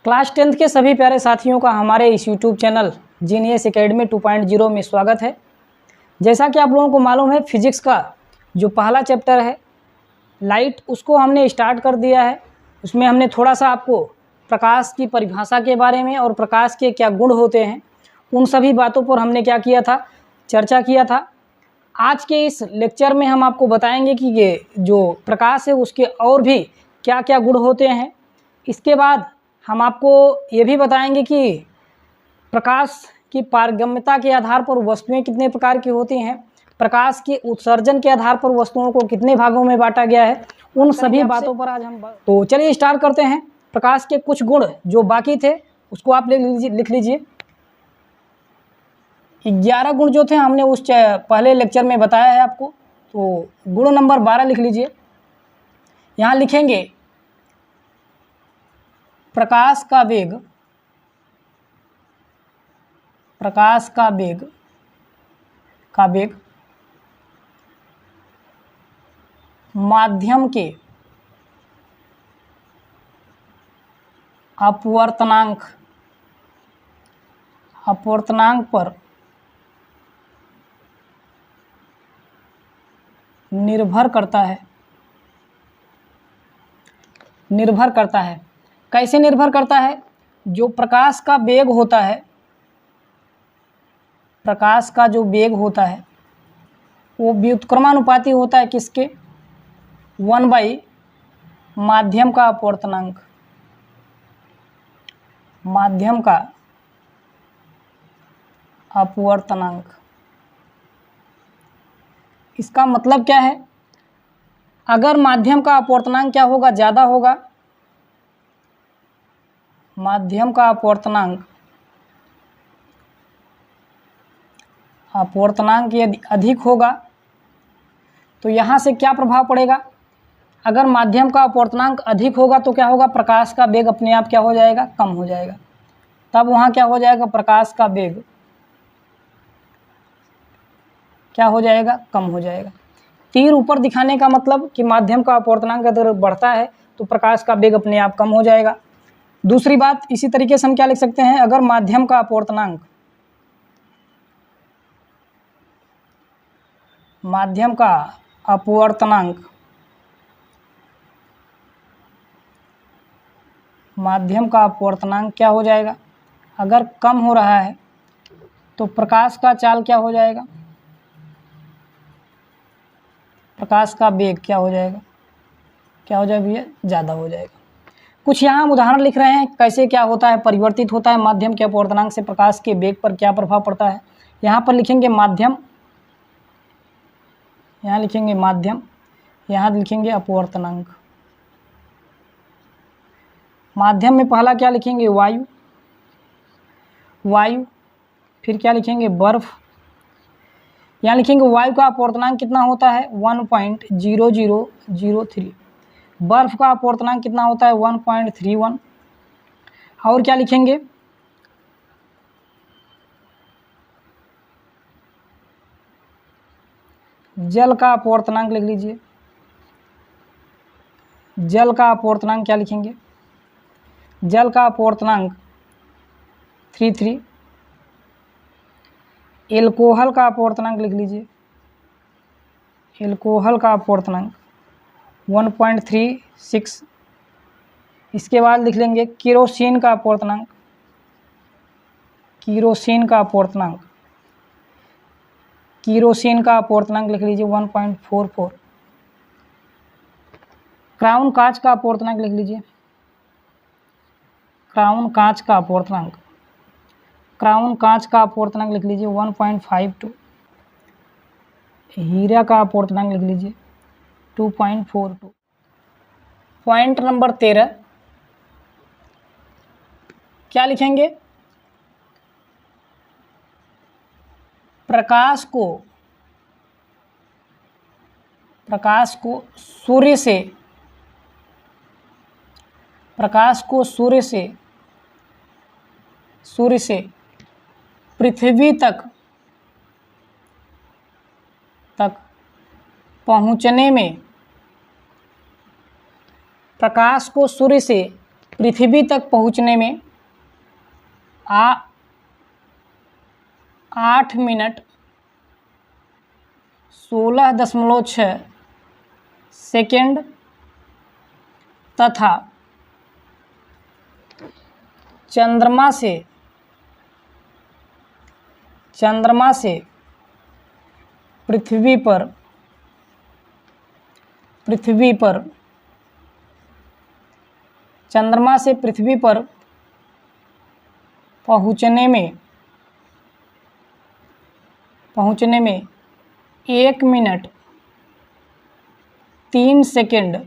Class 10th के सभी प्यारे साथियों का हमारे इस यूट्यूब चैनल जीनियस एकेडमी 2.0 में स्वागत है। जैसा कि आप लोगों को मालूम है, फिजिक्स का जो पहला चैप्टर है लाइट, उसको हमने स्टार्ट कर दिया है। उसमें हमने थोड़ा सा आपको प्रकाश की परिभाषा के बारे में और प्रकाश के क्या गुण होते हैं, उन सभी बातों पर हमने क्या किया था, चर्चा किया था। आज के इस लेक्चर में हम आपको बताएंगे कि ये जो प्रकाश है उसके और भी क्या क्या गुण होते हैं। इसके बाद हम आपको ये भी बताएंगे कि प्रकाश की पारगम्यता के आधार पर वस्तुएं कितने प्रकार की होती हैं, प्रकाश के उत्सर्जन के आधार पर वस्तुओं को कितने भागों में बांटा गया है, उन सभी बातों पर आज हम तो चलिए स्टार्ट करते हैं। प्रकाश के कुछ गुण जो बाकी थे उसको आप लिख लीजिए। 11 गुण जो थे हमने उस पहले लेक्चर में बताया है आपको, तो गुण नंबर 12 लिख लीजिए। यहाँ लिखेंगे प्रकाश का वेग, प्रकाश का वेग माध्यम के अपवर्तनांक पर निर्भर करता है। कैसे निर्भर करता है? जो प्रकाश का वेग होता है, प्रकाश का जो वेग होता है वो व्युत्क्रमानुपाती होता है किसके? 1/, माध्यम का अपवर्तनांक, माध्यम का अपवर्तनांक। इसका मतलब क्या है? अगर माध्यम का अपवर्तनांक क्या होगा? ज़्यादा होगा। माध्यम का अपवर्तनांक यदि अधिक होगा तो यहाँ से क्या प्रभाव पड़ेगा? अगर माध्यम का अपवर्तनांक अधिक होगा तो क्या होगा? प्रकाश का वेग अपने आप क्या हो जाएगा? कम हो जाएगा। तब वहाँ क्या हो जाएगा? प्रकाश का वेग क्या हो जाएगा? कम हो जाएगा। तीर ऊपर दिखाने का मतलब कि माध्यम का अपवर्तनांक अगर बढ़ता है तो प्रकाश का वेग अपने आप कम हो जाएगा। दूसरी बात, इसी तरीके से हम क्या लिख सकते हैं? अगर माध्यम का अपवर्तनांक क्या हो जाएगा? अगर कम हो रहा है तो प्रकाश का चाल क्या हो जाएगा? प्रकाश का वेग क्या हो जाएगा? क्या हो जाएगा भैया? ज़्यादा हो जाएगा। कुछ यहाँ हम उदाहरण लिख रहे हैं कैसे क्या होता है, परिवर्तित होता है माध्यम के अपवर्तनांक से प्रकाश के वेग पर क्या प्रभाव पड़ता है। यहाँ पर लिखेंगे माध्यम, यहाँ लिखेंगे माध्यम, यहाँ लिखेंगे अपवर्तनांक। माध्यम में पहला क्या लिखेंगे? वायु, फिर क्या लिखेंगे? बर्फ। यहाँ लिखेंगे वायु का अपवर्तनांक कितना होता है? 1.0003। बर्फ का अपवर्तनांक कितना होता है? 1.31। और क्या लिखेंगे? जल का अपवर्तनांक लिख लीजिए। जल का अपवर्तनांक क्या लिखेंगे? जल का अपवर्तनांक 33। एल्कोहल का अपवर्तनांक लिख लीजिए। एल्कोहल का अपवर्तनांक 1.36। इसके बाद लिख लेंगे केरोसिन का अपवर्तनांक, केरोसिन का अपवर्तनांक लिख लीजिए 1.44। क्राउन कांच का अपवर्तनांक लिख लीजिए। क्राउन कांच का अपवर्तनांक लिख लीजिए 1.52। हीरा का अपवर्तनांक लिख लीजिए 2.42। पॉइंट नंबर 13 क्या लिखेंगे? प्रकाश को सूर्य से पृथ्वी तक पहुंचने में, प्रकाश को सूर्य से पृथ्वी तक पहुंचने में 8 मिनट 16.6 सेकेंड तथा चंद्रमा से पृथ्वी पर पहुंचने में 1 मिनट 3 सेकेंड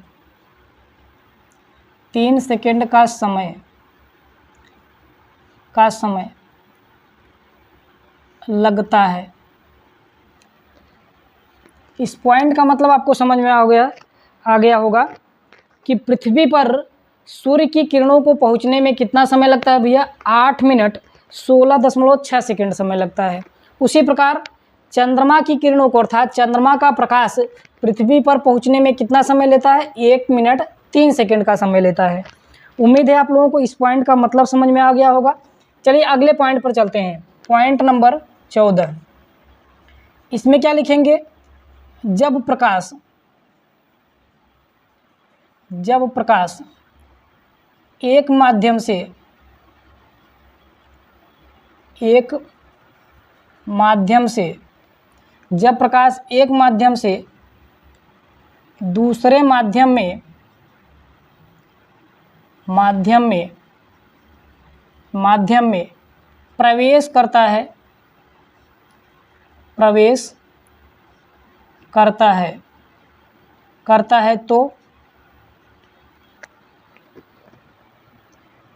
का समय लगता है। इस पॉइंट का मतलब आपको समझ में आ गया होगा कि पृथ्वी पर सूर्य की किरणों को पहुंचने में कितना समय लगता है भैया, 8 मिनट 16.6 सेकेंड समय लगता है। उसी प्रकार चंद्रमा की किरणों को अर्थात चंद्रमा का प्रकाश पृथ्वी पर पहुंचने में कितना समय लेता है, 1 मिनट 3 सेकेंड का समय लेता है। उम्मीद है आप लोगों को इस पॉइंट का मतलब समझ में आ गया होगा। चलिए अगले पॉइंट पर चलते हैं, पॉइंट नंबर 14। इसमें क्या लिखेंगे, जब प्रकाश एक माध्यम से दूसरे माध्यम में प्रवेश करता है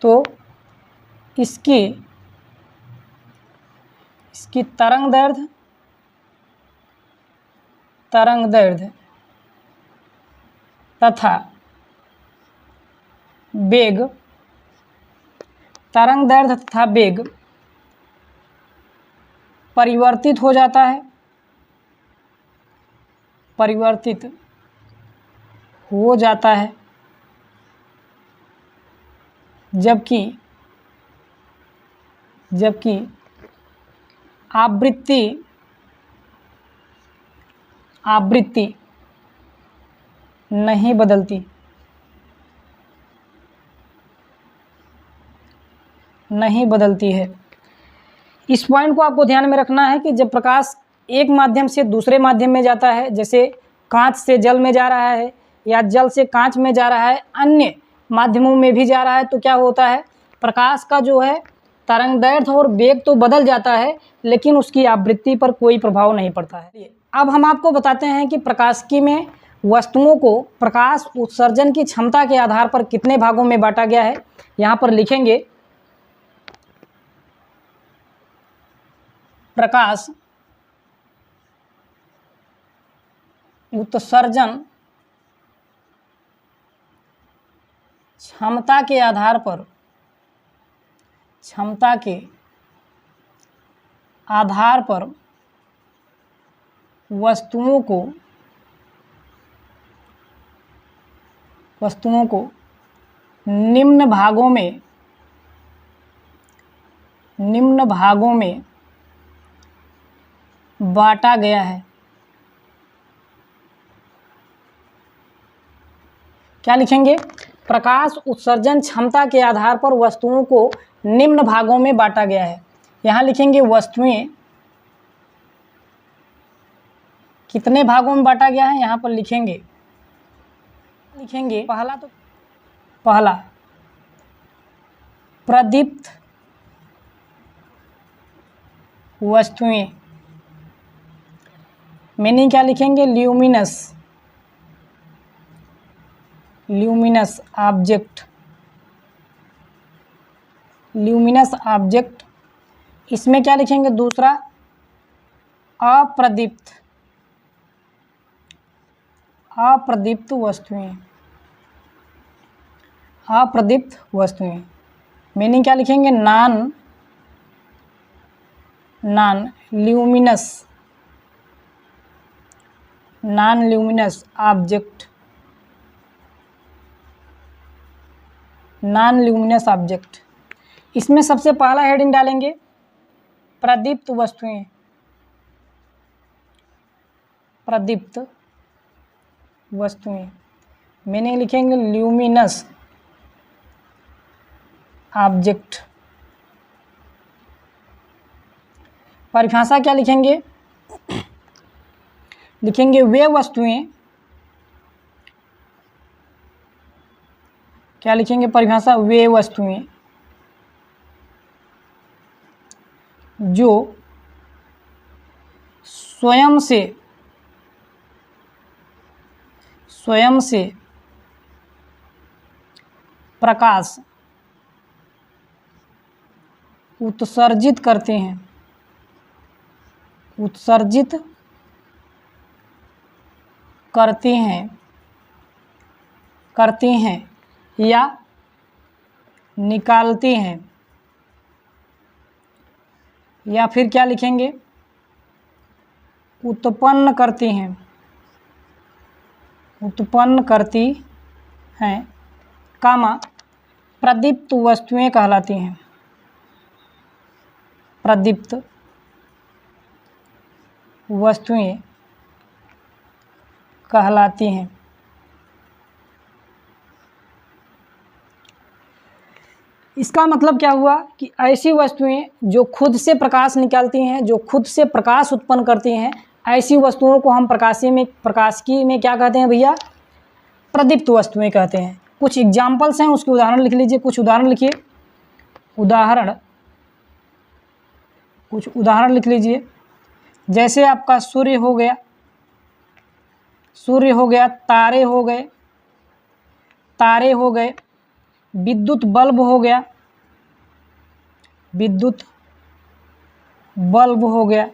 तो इसकी तरंग दैर्ध्य तथा वेग परिवर्तित हो जाता है जबकि आवृत्ति नहीं बदलती है। इस पॉइंट को आपको ध्यान में रखना है कि जब प्रकाश एक माध्यम से दूसरे माध्यम में जाता है, जैसे कांच से जल में जा रहा है या जल से कांच में जा रहा है, अन्य माध्यमों में भी जा रहा है, तो क्या होता है, प्रकाश का जो है तरंगदैर्ध्य और वेग तो बदल जाता है लेकिन उसकी आवृत्ति पर कोई प्रभाव नहीं पड़ता है। अब हम आपको बताते हैं कि प्रकाशिकी में वस्तुओं को प्रकाश उत्सर्जन की क्षमता के आधार पर कितने भागों में बांटा गया है। यहाँ पर लिखेंगे, प्रकाश उत्सर्जन क्षमता के आधार पर वस्तुओं को निम्न भागों में बांटा गया है। क्या लिखेंगे, प्रकाश उत्सर्जन क्षमता के आधार पर वस्तुओं को निम्न भागों में बांटा गया है। यहाँ लिखेंगे वस्तुएं कितने भागों में बांटा गया है, यहाँ पर लिखेंगे पहला प्रदीप्त वस्तुएं, मीनिंग क्या लिखेंगे, ल्यूमिनस ऑब्जेक्ट। इसमें क्या लिखेंगे, दूसरा अप्रदीप्त वस्तुएं, मीनिंग क्या लिखेंगे, non luminous object. Non luminous object. इसमें सबसे पहला हेडिंग डालेंगे प्रदीप्त वस्तुएं, प्रदीप्त वस्तुएं, मीनिंग लिखेंगे ल्यूमिनस ऑब्जेक्ट। परिभाषा क्या लिखेंगे? लिखेंगे वे वस्तुएं, क्या लिखेंगे परिभाषा? वे वस्तुएं जो स्वयं से प्रकाश उत्सर्जित करते हैं, उत्सर्जित करते हैं या निकालते हैं, या फिर क्या लिखेंगे? उत्पन्न करते हैं, उत्पन्न करती हैं, कामा प्रदीप्त वस्तुएं कहलाती हैं, प्रदीप्त वस्तुएं कहलाती हैं। इसका मतलब क्या हुआ कि ऐसी वस्तुएं जो खुद से प्रकाश निकालती हैं, जो खुद से प्रकाश उत्पन्न करती हैं, ऐसी वस्तुओं को हम प्रकाशिकी में क्या कहते हैं भैया? प्रदीप्त वस्तुएं कहते हैं। कुछ एग्जाम्पल्स हैं, उसके उदाहरण लिख लीजिए। कुछ उदाहरण लिखिए, कुछ उदाहरण लिख लीजिए। जैसे आपका सूर्य हो गया, तारे हो गए, विद्युत बल्ब हो गया,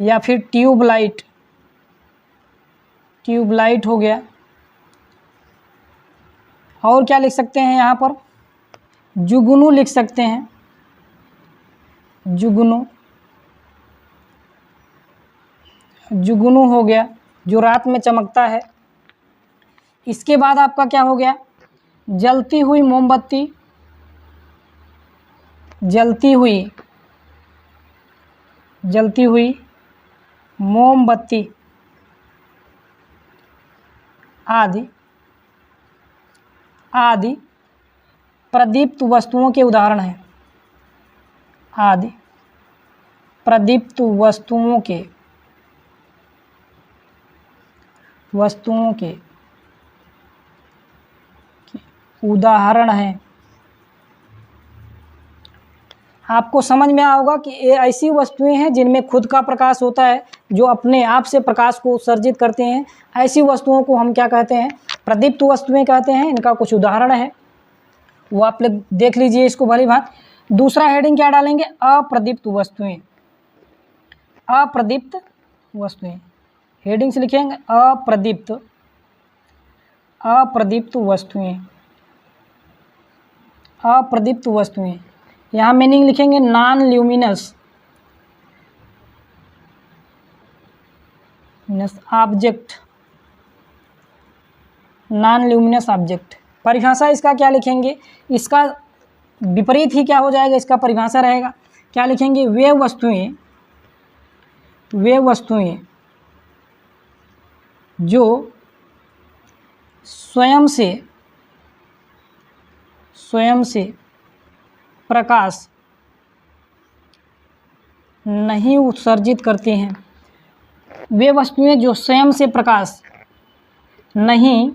या फिर ट्यूबलाइट हो गया। और क्या लिख सकते हैं यहाँ पर? जुगनू लिख सकते हैं, जुगनू हो गया जो रात में चमकता है। इसके बाद आपका क्या हो गया? जलती हुई मोमबत्ती, आदि प्रदीप्त वस्तुओं के उदाहरण हैं। आदि प्रदीप्त वस्तुओं के उदाहरण हैं। आपको समझ में आया होगा कि ये ऐसी वस्तुएं हैं जिनमें खुद का प्रकाश होता है, जो अपने आप से प्रकाश को उत्सर्जित करते हैं। ऐसी वस्तुओं को हम क्या कहते हैं? प्रदीप्त वस्तुएं कहते हैं। इनका कुछ उदाहरण है, वो आप लोग देख लीजिए इसको भली भांति। दूसरा हेडिंग क्या डालेंगे? अप्रदीप्त वस्तुएं, अप्रदीप्त वस्तुएं। हेडिंग से लिखेंगे अप्रदीप्त वस्तुएं। यहाँ मीनिंग लिखेंगे non luminous object, non luminous object. परिभाषा इसका क्या लिखेंगे? इसका विपरीत ही क्या हो जाएगा? इसका परिभाषा रहेगा, क्या लिखेंगे? वे वस्तुएं जो स्वयं से प्रकाश नहीं उत्सर्जित करती हैं। वे वस्तुएं जो स्वयं से प्रकाश नहीं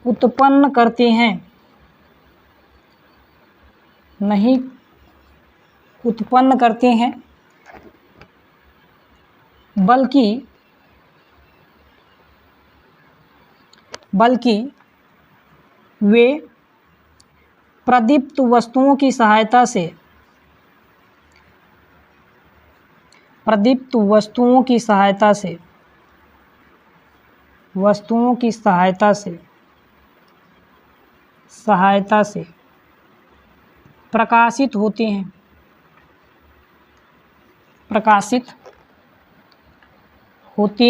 उत्पन्न करती हैं, बल्कि वे प्रदीप्त वस्तुओं की सहायता से प्रकाशित होती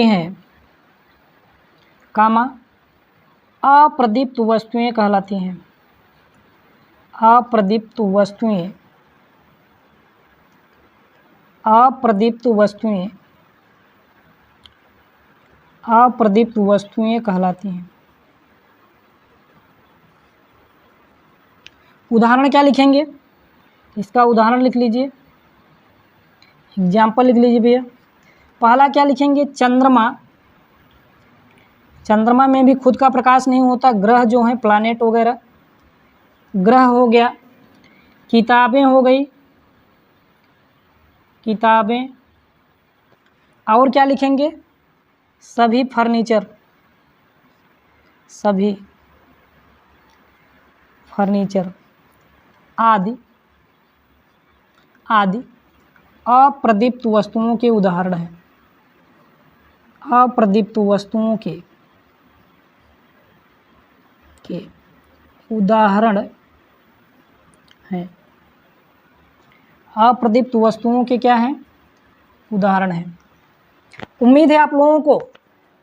हैं, कामा अप्रदीप्त वस्तुएं कहलाती हैं। अप्रदीप्त वस्तुएं अप्रदीप्त वस्तुएं अप्रदीप्त वस्तुएं कहलाती हैं। उदाहरण क्या लिखेंगे, इसका उदाहरण लिख लीजिए, एग्जाम्पल लिख लीजिए भैया। पहला क्या लिखेंगे, चंद्रमा। चंद्रमा में भी खुद का प्रकाश नहीं होता, ग्रह जो हैं प्लैनेट वगैरह, ग्रह हो गया। किताबें हो गई, किताबें। और क्या लिखेंगे, सभी फर्नीचर, सभी फर्नीचर आदि आदि अप्रदीप्त वस्तुओं के उदाहरण हैं। अप्रदीप्त वस्तुओं के उदाहरण हैं। अप्रदीप्त वस्तुओं के क्या हैं, उदाहरण हैं। उम्मीद है आप लोगों को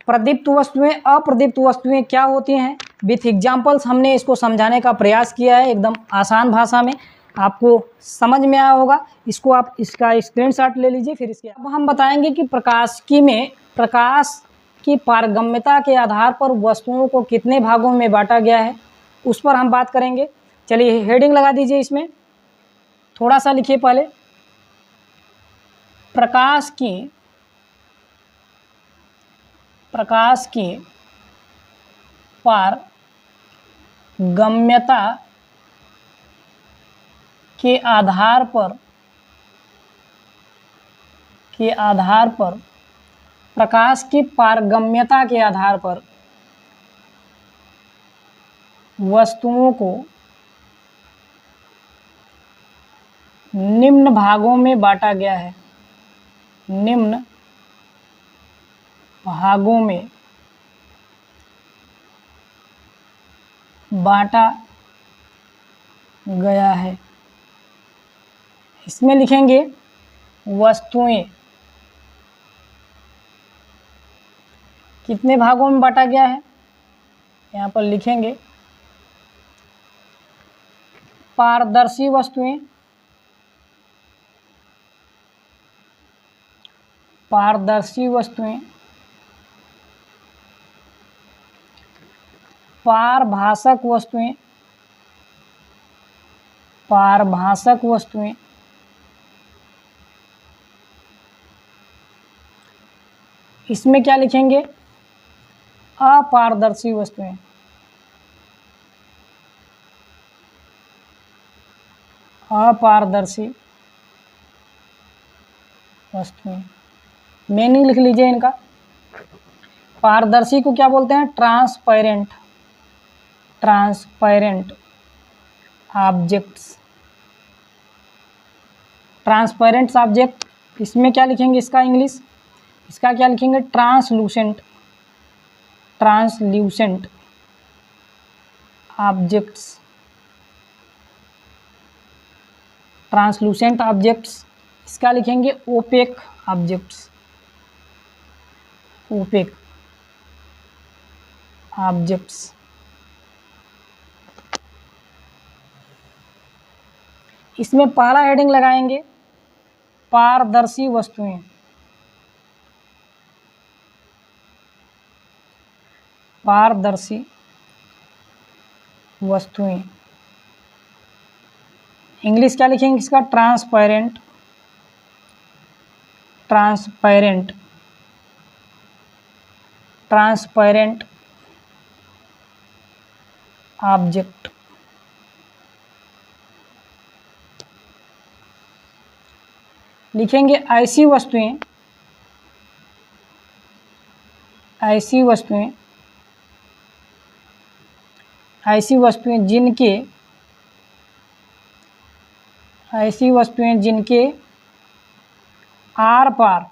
प्रदीप्त वस्तुएं अप्रदीप्त वस्तुएं क्या होती हैं विथ एग्जाम्पल्स हमने इसको समझाने का प्रयास किया है, एकदम आसान भाषा में आपको समझ में आया होगा। इसको आप इसका स्क्रीनशॉट ले लीजिए। फिर इसके अब हम बताएंगे कि प्रकाशिकी में प्रकाश की पारगम्यता के आधार पर वस्तुओं को कितने भागों में बांटा गया है, उस पर हम बात करेंगे। चलिए हेडिंग लगा दीजिए, इसमें थोड़ा सा लिखिए पहले। प्रकाश की पारगम्यता के आधार पर प्रकाश की पारगम्यता के आधार पर वस्तुओं को निम्न भागों में बांटा गया है। निम्न भागों में बांटा गया है। इसमें लिखेंगे वस्तुएं कितने भागों में बांटा गया है, यहाँ पर लिखेंगे पारदर्शी वस्तुएं, पारदर्शी वस्तुएं, पारभासक वस्तुएं, पारभासक वस्तुएं, इसमें क्या लिखेंगे, अपारदर्शी वस्तुएं, अपारदर्शी वस्तुएं। मीनिंग लिख लीजिए इनका। पारदर्शी को क्या बोलते हैं, transparent, transparent objects, transparent object. इसमें क्या लिखेंगे, इसका इंग्लिश, इसका क्या लिखेंगे, translucent, translucent objects, translucent objects. इसका लिखेंगे ओपेक ऑब्जेक्ट्स, ओपेक ऑब्जेक्ट्स। इसमें पहला हेडिंग लगाएंगे पारदर्शी वस्तुएं, पारदर्शी वस्तुएं। इंग्लिश क्या लिखेंगे इसका, ट्रांसपेरेंट, ट्रांसपेरेंट, ट्रांसपेरेंट ऑब्जेक्ट। लिखेंगे ऐसी वस्तुएं, ऐसी वस्तुएं, ऐसी वस्तुएं जिनके, ऐसी वस्तुएं जिनके आर पार,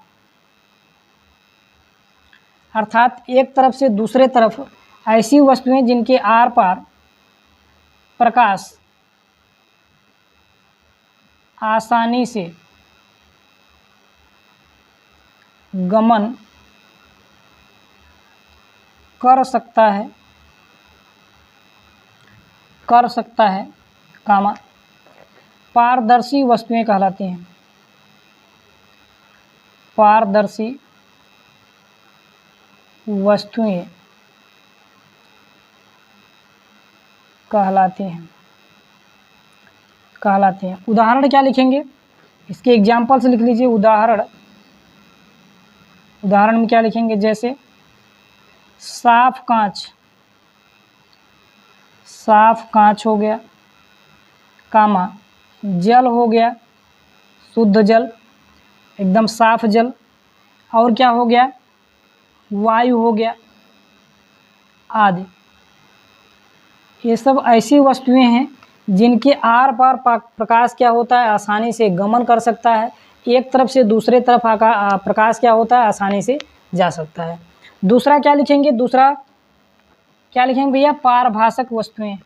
अर्थात एक तरफ से दूसरे तरफ, ऐसी वस्तुएं जिनके आर पार प्रकाश आसानी से गमन कर सकता है, कर सकता है, कामा पारदर्शी वस्तुएं कहलाती हैं, पारदर्शी वस्तुएं कहलाती हैं। उदाहरण क्या लिखेंगे, इसके एग्जाम्पल्स लिख लीजिए। उदाहरण में क्या लिखेंगे, जैसे साफ कांच हो गया, कामा जल हो गया, शुद्ध जल, एकदम साफ जल, और क्या हो गया, वायु हो गया आदि। ये सब ऐसी वस्तुएं हैं जिनके आर पार प्रकाश क्या होता है, आसानी से गमन कर सकता है। एक तरफ से दूसरे तरफ प्रकाश क्या होता है, आसानी से जा सकता है। दूसरा क्या लिखेंगे, भैया, पारभाषक वस्तुएं,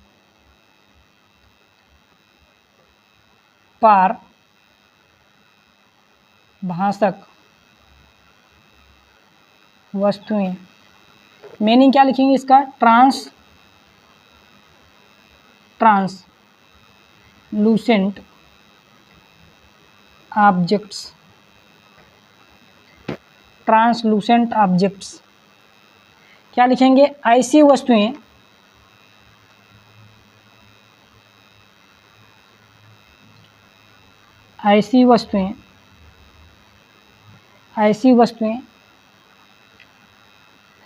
पारभाषक वस्तुएं, मीनिंग क्या लिखेंगे इसका, ट्रांसलूसेंट ऑब्जेक्ट्स, क्या लिखेंगे, ऐसी वस्तुएं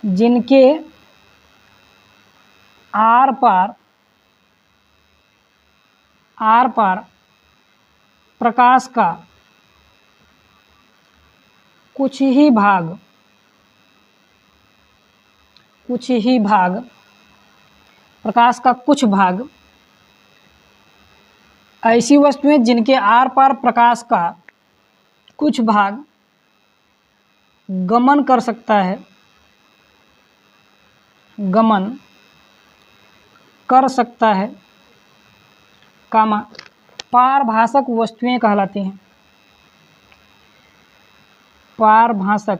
जिनके आर पार प्रकाश का कुछ ही भाग प्रकाश का कुछ भाग, ऐसी वस्तुएं जिनके आर पार प्रकाश का कुछ भाग गमन कर सकता है, कामा पारभाषक वस्तुएं कहलाती हैं। पारभाषक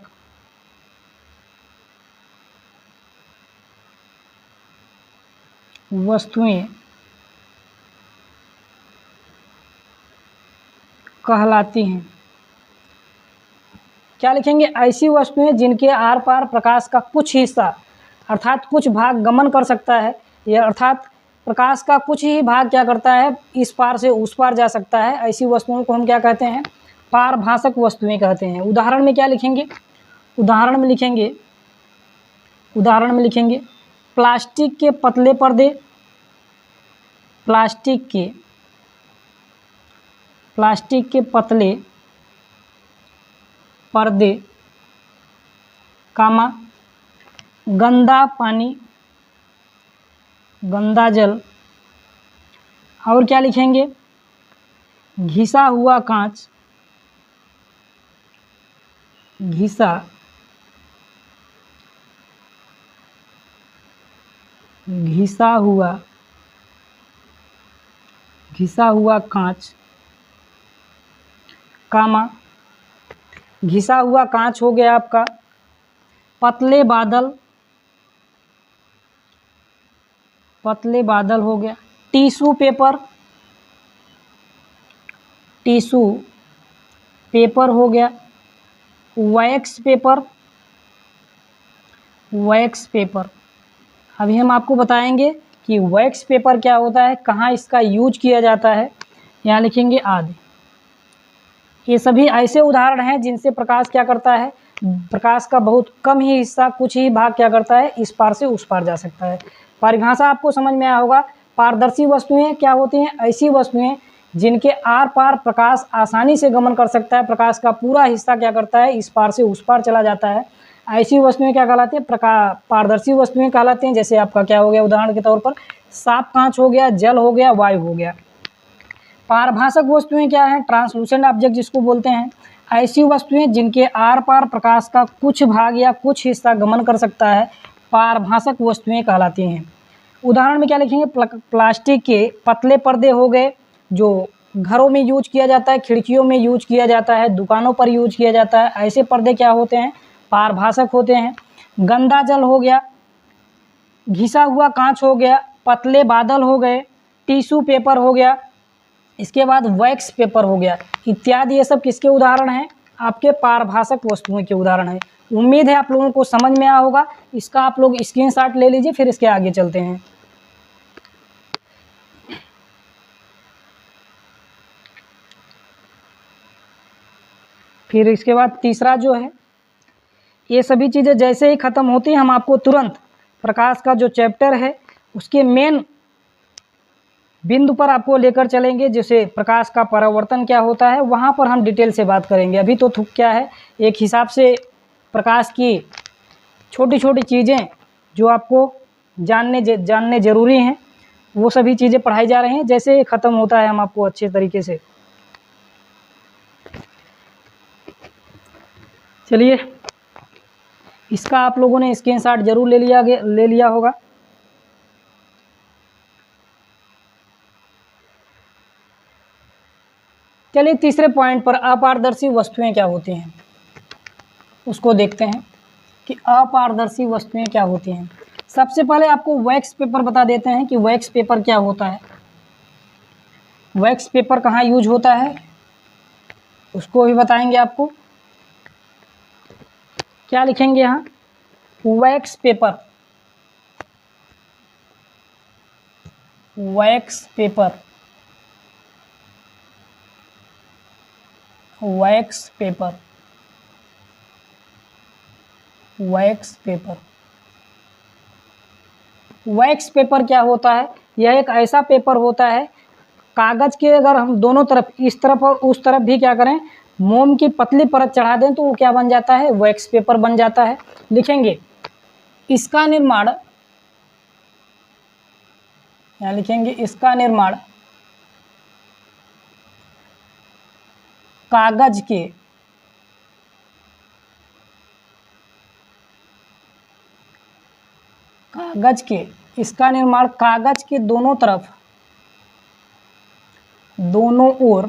वस्तुएं कहलाती हैं। क्या लिखेंगे, ऐसी वस्तुएं जिनके आर पार प्रकाश का कुछ हिस्सा अर्थात कुछ भाग गमन कर सकता है, या अर्थात प्रकाश का कुछ ही भाग क्या करता है, इस पार से उस पार जा सकता है। ऐसी वस्तुओं को हम क्या कहते हैं, पारभाषक वस्तुएं कहते हैं। उदाहरण में क्या लिखेंगे, उदाहरण में लिखेंगे प्लास्टिक के पतले पर्दे, प्लास्टिक के पतले पर्दे, कामा गंदा पानी, गंदा जल, और क्या लिखेंगे, घिसा हुआ कांच, घिसा हुआ कांच, कामा घिसा हुआ कांच हो गया आपका, पतले बादल हो गया, टिश्यू पेपर हो गया, वैक्स पेपर। अभी हम आपको बताएंगे कि वैक्स पेपर क्या होता है, कहाँ इसका यूज किया जाता है। यहाँ लिखेंगे आदि। ये सभी ऐसे उदाहरण हैं जिनसे प्रकाश क्या करता है, प्रकाश का बहुत कम ही हिस्सा, कुछ ही भाग क्या करता है, इस पार से उस पार जा सकता है। परिभाषा आपको समझ में आया होगा। पारदर्शी वस्तुएं क्या होती हैं, ऐसी वस्तुएं जिनके आर पार प्रकाश आसानी से गमन कर सकता है, प्रकाश का पूरा हिस्सा क्या करता है, इस पार से उस पार चला जाता है। ऐसी वस्तुएं क्या कहलाती हैं, पारदर्शी वस्तुएं कहलाती हैं। जैसे आपका क्या हो गया, उदाहरण के तौर पर साफ कांच हो गया, जल हो गया, वायु हो गया। पारभाषक वस्तुएं क्या हैं, ट्रांसलूसेंट ऑब्जेक्ट जिसको बोलते हैं, ऐसी वस्तुएं जिनके आर पार प्रकाश का कुछ भाग या कुछ हिस्सा गमन कर सकता है, पारभाषक वस्तुएं कहलाती हैं। उदाहरण में क्या लिखेंगे, प्लास्टिक के पतले पर्दे हो गए, जो घरों में यूज किया जाता है, खिड़कियों में यूज किया जाता है, दुकानों पर यूज किया जाता है। ऐसे पर्दे क्या होते हैं, पारभाषक होते हैं। गंदा जल हो गया, घिसा हुआ कांच हो गया, पतले बादल हो गए, टिश्यू पेपर हो गया, इसके बाद वैक्स पेपर हो गया इत्यादि। ये सब किसके उदाहरण हैं? आपके पारभाषक वस्तुओं के उदाहरण हैं। उम्मीद है आप लोगों को समझ में आया होगा। इसका आप लोग स्क्रीनशॉट ले लीजिए, फिर इसके आगे चलते हैं। फिर इसके बाद तीसरा जो है, ये सभी चीज़ें जैसे ही ख़त्म होती हैं हम आपको तुरंत प्रकाश का जो चैप्टर है उसके मेन बिंदु पर आपको लेकर चलेंगे, जैसे प्रकाश का परावर्तन क्या होता है, वहाँ पर हम डिटेल से बात करेंगे। अभी तो क्या है, एक हिसाब से प्रकाश की छोटी छोटी चीज़ें जो आपको जानने ज़रूरी हैं वो सभी चीज़ें पढ़ाई जा रही हैं। जैसे ही ख़त्म होता है हम आपको अच्छे तरीके से, चलिए इसका आप लोगों ने स्क्रीनशॉट जरूर ले लिया होगा। चलिए तीसरे पॉइंट पर अपारदर्शी वस्तुएं क्या होती हैं उसको देखते हैं कि अपारदर्शी वस्तुएं क्या होती हैं। सबसे पहले आपको वैक्स पेपर बता देते हैं कि वैक्स पेपर क्या होता है। वैक्स पेपर कहाँ यूज होता है उसको भी बताएंगे आपको। क्या लिखेंगे यहाँ? Wax paper, wax paper, wax paper, wax paper. Wax paper क्या होता है? यह एक ऐसा पेपर होता है कागज़ के, अगर हम दोनों तरफ इस तरफ और उस तरफ भी क्या करें, मोम की पतली परत चढ़ा दें तो वो क्या बन जाता है? वैक्स पेपर बन जाता है। लिखेंगे इसका निर्माण, यहाँ लिखेंगे इसका निर्माण कागज के इसका निर्माण कागज के दोनों तरफ, दोनों ओर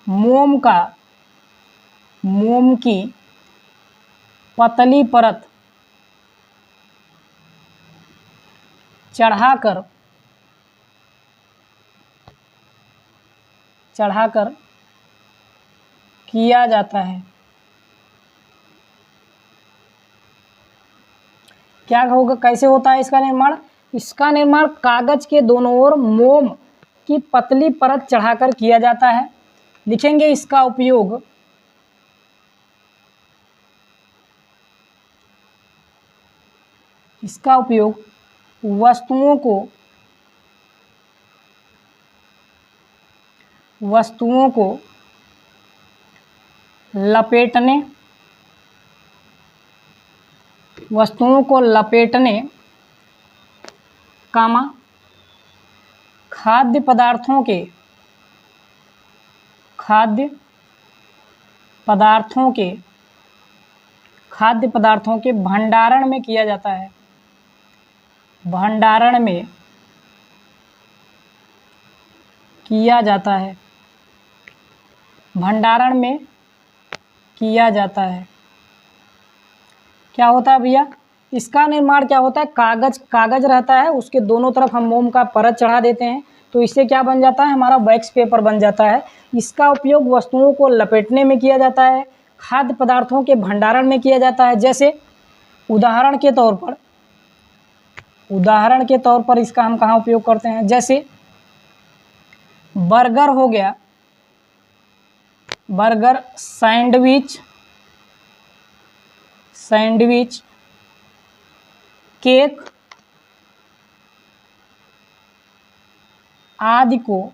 मोम की पतली परत चढ़ाकर किया जाता है। क्या होगा, कैसे होता है इसका निर्माण? इसका निर्माण कागज के दोनों ओर मोम की पतली परत चढ़ाकर किया जाता है। लिखेंगे इसका उपयोग वस्तुओं को लपेटने, खाद्य पदार्थों के भंडारण में किया जाता है। भंडारण में किया जाता है। क्या होता है भैया? इसका निर्माण क्या होता है? कागज रहता है, उसके दोनों तरफ हम मोम का परत चढ़ा देते हैं तो इससे क्या बन जाता है? हमारा वैक्स पेपर बन जाता है। इसका उपयोग वस्तुओं को लपेटने में किया जाता है, खाद्य पदार्थों के भंडारण में किया जाता है। जैसे उदाहरण के तौर पर इसका हम कहाँ उपयोग करते हैं? जैसे बर्गर हो गया, बर्गर, सैंडविच, केक आदि को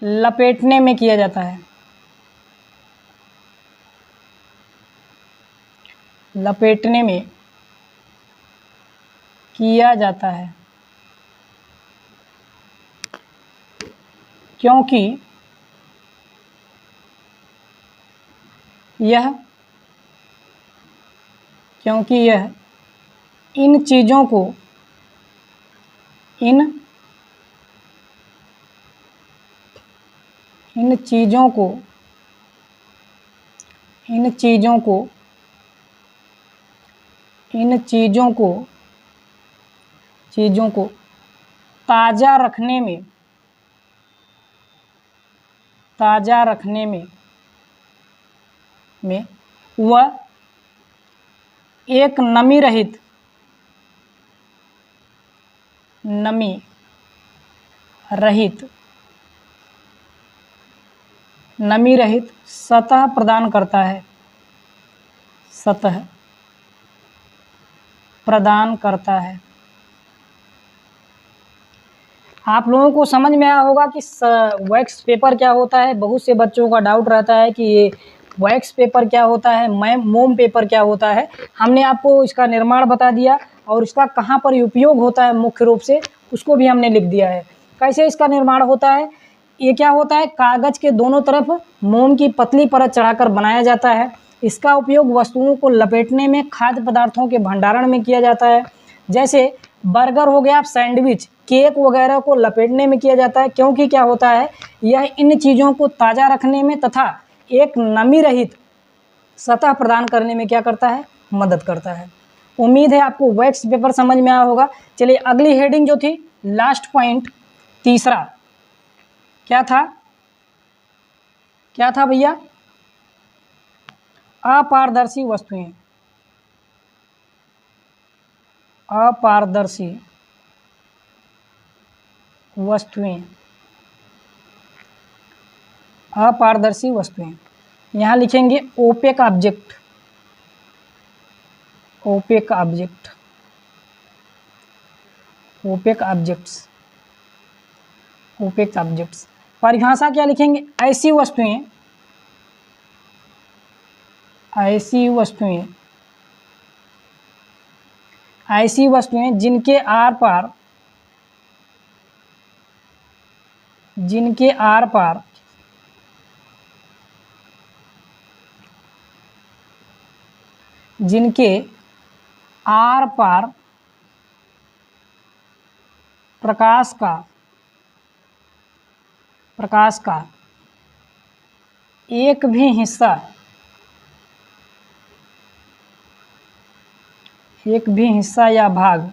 लपेटने में किया जाता है। लपेटने में किया जाता है क्योंकि यह इन चीज़ों को इन चीज़ों को ताज़ा रखने में वह एक नमी रहित सतह प्रदान करता है। आप लोगों को समझ में आया होगा कि वैक्स पेपर क्या होता है। बहुत से बच्चों का डाउट रहता है कि ये वैक्स पेपर क्या होता है, मोम पेपर क्या होता है। हमने आपको इसका निर्माण बता दिया और इसका कहाँ पर उपयोग होता है मुख्य रूप से, उसको भी हमने लिख दिया है। कैसे इसका निर्माण होता है, ये क्या होता है, कागज़ के दोनों तरफ मोम की पतली परत चढ़ाकर बनाया जाता है। इसका उपयोग वस्तुओं को लपेटने में, खाद्य पदार्थों के भंडारण में किया जाता है। जैसे बर्गर हो गया, सैंडविच, केक वगैरह को लपेटने में किया जाता है, क्योंकि क्या होता है, यह इन चीज़ों को ताज़ा रखने में तथा एक नमी रहित सतह प्रदान करने में क्या करता है, मदद करता है। उम्मीद है आपको वैक्स पेपर समझ में आया होगा। चलिए अगली हेडिंग जो थी, लास्ट पॉइंट तीसरा, क्या था भैया, अपारदर्शी वस्तुएं। अपारदर्शी वस्तुएं यहाँ लिखेंगे ओपेक ऑब्जेक्ट्स। परिभाषा क्या लिखेंगे, ऐसी वस्तुएं जिनके आर पार प्रकाश का एक भी हिस्सा या भाग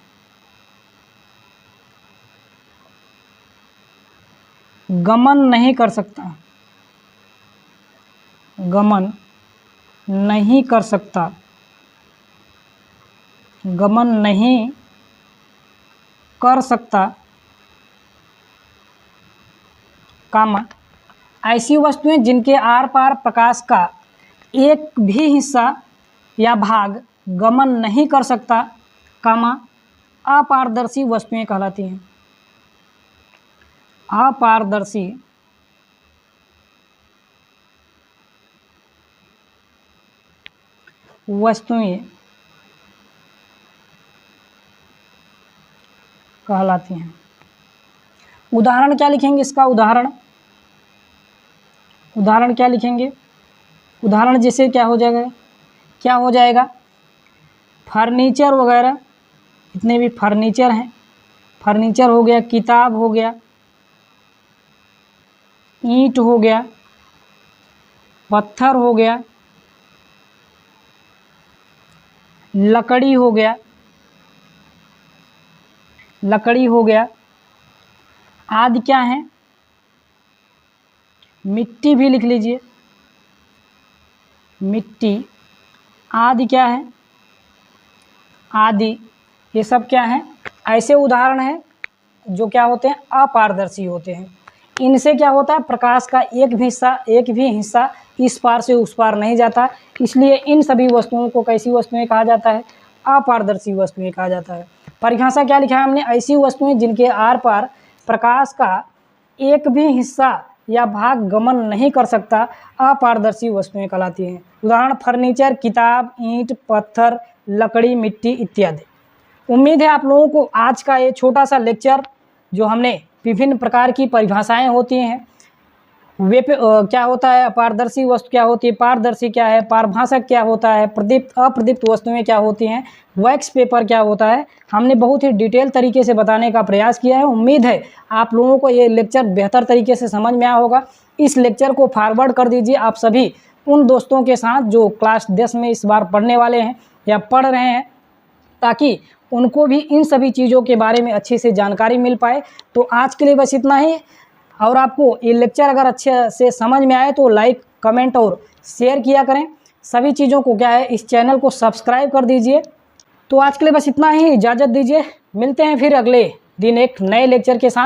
गमन नहीं कर सकता, कामा, ऐसी वस्तुएं जिनके आर पार प्रकाश का एक भी हिस्सा या भाग गमन नहीं कर सकता, कामा, अपारदर्शी वस्तुएं कहलाती हैं। अपारदर्शी वस्तुएं कहलाती हैं। उदाहरण क्या लिखेंगे इसका, उदाहरण क्या लिखेंगे, उदाहरण जैसे क्या हो जाएगा, फर्नीचर वगैरह, जितने भी फर्नीचर हैं, फर्नीचर हो गया, किताब हो गया, ईंट हो गया, पत्थर हो गया, लकड़ी हो गया, आदि क्या है, मिट्टी भी लिख लीजिए, मिट्टी, आदि क्या है, आदि, ये सब क्या है, ऐसे उदाहरण हैं जो क्या होते हैं, अपारदर्शी होते हैं। इनसे क्या होता है, प्रकाश का एक भी हिस्सा इस पार से उस पार नहीं जाता, इसलिए इन सभी वस्तुओं को कैसी वस्तुएं कहा जाता है, अपारदर्शी वस्तुएं कहा जाता है। परिभाषा क्या लिखा है हमने, ऐसी वस्तुएं जिनके आर पार प्रकाश का एक भी हिस्सा या भाग गमन नहीं कर सकता, अपारदर्शी वस्तुएं कहलाती हैं। उदाहरण फर्नीचर, किताब, ईंट, पत्थर, लकड़ी, मिट्टी इत्यादि। उम्मीद है आप लोगों को आज का ये छोटा सा लेक्चर, जो हमने विभिन्न प्रकार की परिभाषाएं होती हैं, वे क्या होता है, अपारदर्शी वस्तु क्या होती है, पारदर्शी क्या है, पारभाषक क्या होता है, प्रदीप्त अप्रदीप्त वस्तुएं क्या होती हैं, वैक्स पेपर क्या होता है, हमने बहुत ही डिटेल तरीके से बताने का प्रयास किया है। उम्मीद है आप लोगों को ये लेक्चर बेहतर तरीके से समझ में आया होगा। इस लेक्चर को फॉरवर्ड कर दीजिए आप सभी उन दोस्तों के साथ जो क्लास 10 में इस बार पढ़ने वाले हैं या पढ़ रहे हैं, ताकि उनको भी इन सभी चीज़ों के बारे में अच्छे से जानकारी मिल पाए। तो आज के लिए बस इतना ही। और आपको ये लेक्चर अगर अच्छे से समझ में आए तो लाइक, कमेंट और शेयर किया करें। सभी चीज़ों को क्या है, इस चैनल को सब्सक्राइब कर दीजिए। तो आज के लिए बस इतना ही, इजाज़त दीजिए। मिलते हैं फिर अगले दिन एक नए लेक्चर के साथ।